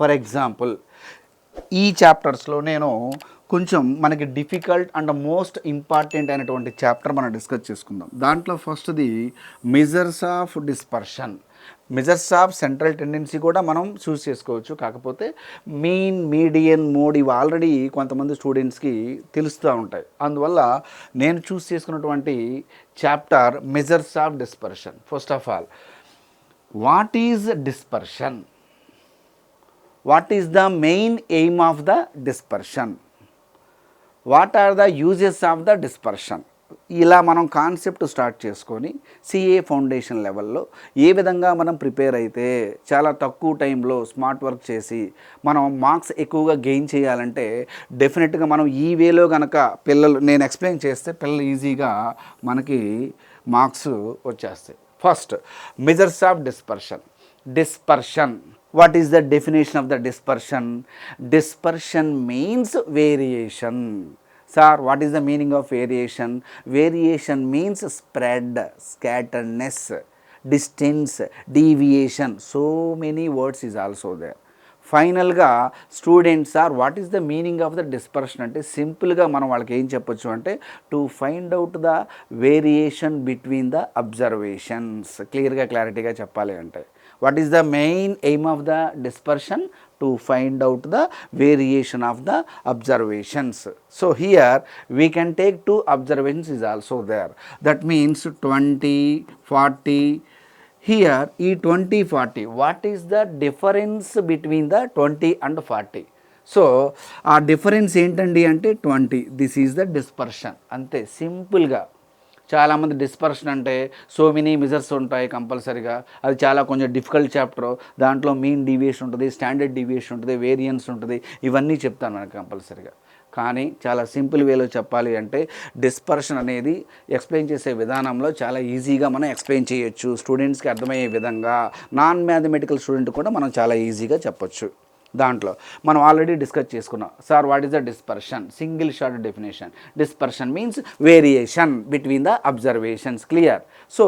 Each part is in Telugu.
ఫర్ ఎగ్జాంపుల్ ఈ చాప్టర్స్లో నేను కొంచెం మనకి డిఫికల్ట్ అండ్ మోస్ట్ ఇంపార్టెంట్ అయినటువంటి చాప్టర్ మనం డిస్కస్ చేసుకుందాం. దాంట్లో ఫస్ట్ది measures of dispersion. Measures of central tendency కూడా మనం చూస్ చేసుకోవచ్చు. కాకపోతే మీన్, మీడియన్, మోడ్ ఇవి ఆల్రెడీ కొంతమంది స్టూడెంట్స్కి తెలుస్తూ ఉంటాయి. అందువల్ల నేను చూస్ చేసుకున్నటువంటి chapter measures of dispersion. First of all, what is dispersion? What is the main aim of the dispersion? What are the uses of the dispersion? ఇలా మనం కాన్సెప్ట్ స్టార్ట్ చేసుకొని సిఏ ఫౌండేషన్ లెవెల్లో ఏ విధంగా మనం ప్రిపేర్ అయితే చాలా తక్కువ టైంలో స్మార్ట్ వర్క్ చేసి మనం మార్క్స్ ఎక్కువగా గెయిన్ చేయాలంటే డెఫినెట్గా మనం ఈ వేలో కనుక నేను ఎక్స్ప్లెయిన్ చేస్తే పిల్లలు ఈజీగా మనకి మార్క్స్ వచ్చేస్తాయి. First, measures of dispersion. Dispersion, what is the definition of the dispersion? Dispersion means variation. Sir, what is the meaning of variation? Variation means spread, scatteredness, distance, deviation. So many words is also there. ఫైనల్గా students are what is the meaning of the dispersion అంటే సింపుల్గా మనం వాళ్ళకి ఏం చెప్పొచ్చు అంటే to find out the variation between the observations. క్లియర్గా చెప్పాలి అంటే what is the main aim of the dispersion? To find out the variation of the observations. So here we can take two observations is also there. That means 20, 40. Here e 20, 40. What is the difference between the 20 and 40? So ఆ డిఫరెన్స్ ఏంటండి అంటే 20. This is the dispersion. అంతే సింపుల్గా. చాలామంది డిస్పర్షన్ అంటే సో మెనీ మెజర్స్ ఉంటాయి కంపల్సరీగా, అది చాలా కొంచెం డిఫికల్ట్ చాప్టర్. దాంట్లో మీన్ డీవియేషన్ ఉంటుంది, స్టాండర్డ్ డీవియేషన్ ఉంటుంది, వేరియన్స్ ఉంటుంది, ఇవన్నీ చెప్తాను మనకు కంపల్సరీగా. కానీ చాలా సింపుల్ వేలో చెప్పాలి అంటే డిస్పర్షన్ అనేది ఎక్స్ప్లెయిన్ చేసే విధానంలో చాలా ఈజీగా మనం ఎక్స్ప్లెయిన్ చేయొచ్చు. స్టూడెంట్స్కి అర్థమయ్యే విధంగా నాన్ మ్యాథమెటికల్ స్టూడెంట్ కూడా మనం చాలా ఈజీగా చెప్పొచ్చు. దాంట్లో మనం ఆల్రెడీ డిస్కస్ చేసుకున్నాం. Sir, what is the dispersion? Single short definition. Dispersion means variation between the observations. Clear? So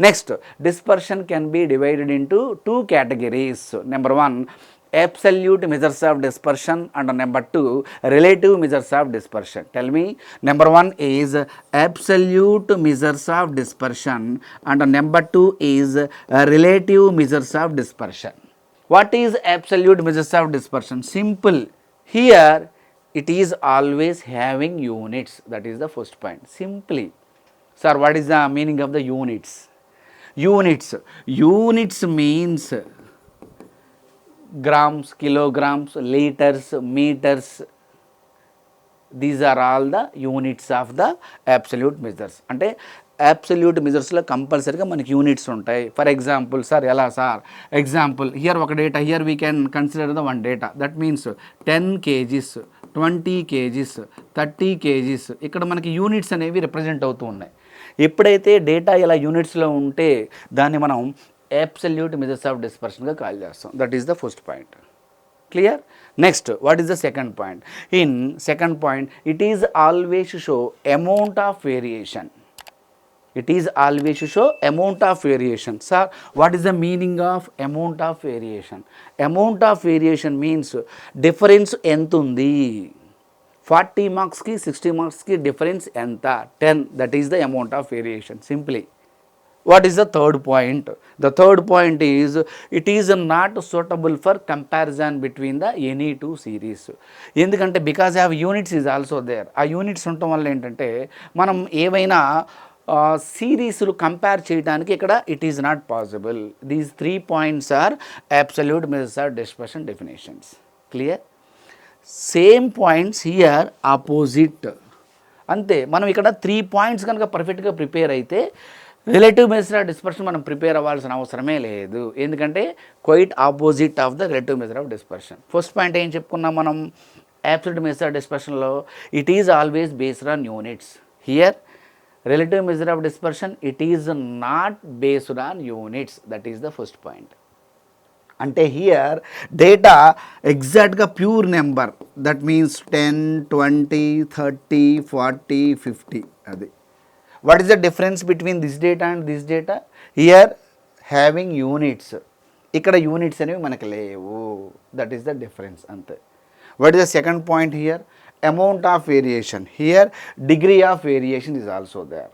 next, dispersion can be divided into two categories. Number 1, absolute measures of dispersion, and number 2, relative measures of dispersion. Tell me. Number 1 is absolute measures of dispersion and number 2 is relative measures of dispersion. What is absolute measures of dispersion? Simple. Here it is always having units. That is the first point. Simply. Sir, what is the meaning of the units? Units means grams, kilograms, liters, meters. These are all the units of the absolute measures. అంటే absolute measuresలో కంపల్సరీగా మనకి యూనిట్స్ ఉంటాయి. ఫర్ ఎగ్జాంపుల్, సార్ ఎలా సార్? ఎగ్జాంపుల్, హియర్ ఒక data, here we can consider the 1 data. That means 10 kgs, 20 kgs, 30 kgs. ఇక్కడ మనకి యూనిట్స్ అనేవి రిప్రజెంట్ అవుతూ ఉన్నాయి. ఎప్పుడైతే డేటా ఇలా యూనిట్స్లో ఉంటే దాన్ని మనం absolute measures of dispersion గా కాల్ చేస్తాం. That is the first point. Clear? Next, what is the second point? In second point, it is always show amount of variation. It is always to show amount of variation. Sir, what is the meaning of amount of variation? Amount of variation means difference ఎంత ఉంది. 40 మార్క్స్కి 60 మార్క్స్కి డిఫరెన్స్ ఎంత? 10. That is the amount of variation. Simply. What is the third point? The third point is it is not suitable for comparison between the any two series. ఎందుకంటే because have units is also there. ఆ యూనిట్స్ ఉండటం వల్ల ఏంటంటే మనం ఏవైనా సిరీస్లు కంపేర్ చేయడానికి ఇక్కడ it is not possible. These 3 points are absolute measures of dispersion definitions. Clear? Same points here opposite. అంతే. మనం ఇక్కడ 3 points కనుక పర్ఫెక్ట్గా ప్రిపేర్ అయితే రిలేటివ్ మెజర్ ఆఫ్ డిస్పర్షన్ మనం ప్రిపేర్ అవ్వాల్సిన అవసరమే లేదు. ఎందుకంటే quite opposite of the relative measure of dispersion. First point ఏం చెప్పుకున్నాం మనం? అబ్సల్యూట్ మెజర్ ఆఫ్ డిస్పర్షన్లో it is always based on units. Here relative measure of dispersion, it is not based on units. That is the first point. అంటే హియర్ డేటా ఎగ్జాక్ట్గా ప్యూర్ నెంబర్. That means 10, 20, 30, 40, 50. అది. What is the difference between this data and this data? Here having units. ఇక్కడ యూనిట్స్ అనేవి మనకి లేవు. దట్ ఈస్ ద డిఫరెన్స్ అంతే. What is the second point here? Amount of variation. Here degree of variation is also there.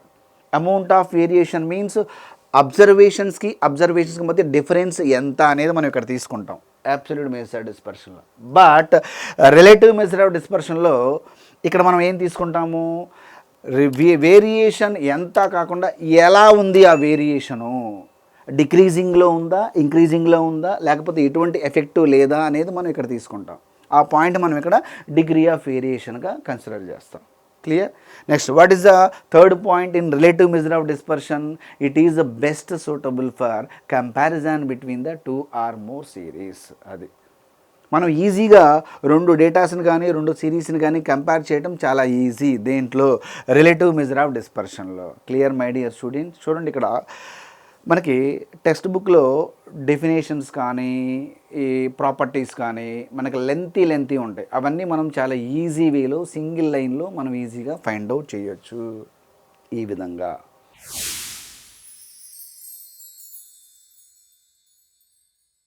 Amount of variation means అబ్జర్వేషన్స్కి మధ్య డిఫరెన్స్ ఎంత అనేది మనం ఇక్కడ తీసుకుంటాం absolute measure డిస్పర్షన్లో. But relative measure of డిస్పర్షన్లో ఇక్కడ మనం ఏం తీసుకుంటాము? వేరియేషన్ ఎంత కాకుండా ఎలా ఉంది ఆ వేరియేషను, డిక్రీజింగ్లో ఉందా, ఇంక్రీజింగ్లో ఉందా, లేకపోతే ఎటువంటి ఎఫెక్టివ్ లేదా అనేది మనం ఇక్కడ తీసుకుంటాం. ఆ పాయింట్ మనం ఇక్కడ డిగ్రీ ఆఫ్ వేరియేషన్గా కన్సిడర్ చేస్తాం. Clear? Next, what is the third point in relative measure of dispersion? It is the best suitable for comparison between the 2 or more series. అది మనం ఈజీగా 2 డేటాస్ని కానీ 2 సిరీస్ని కానీ కంపేర్ చేయడం చాలా ఈజీ దేంట్లో? రిలేటివ్ మెజర్ ఆఫ్ డిస్పర్షన్లో. Clear my dear students? చూడండి, ఇక్కడ మనకి టెక్స్ట్ బుక్లో డెఫినేషన్స్ కానీ ఈ ప్రాపర్టీస్ కానీ మనకి లెంతీ ఉంటాయి. అవన్నీ మనం చాలా ఈజీ వేలో సింగిల్ లైన్లో మనం ఈజీగా ఫైండ్ అవుట్ చేయొచ్చు ఈ విధంగా.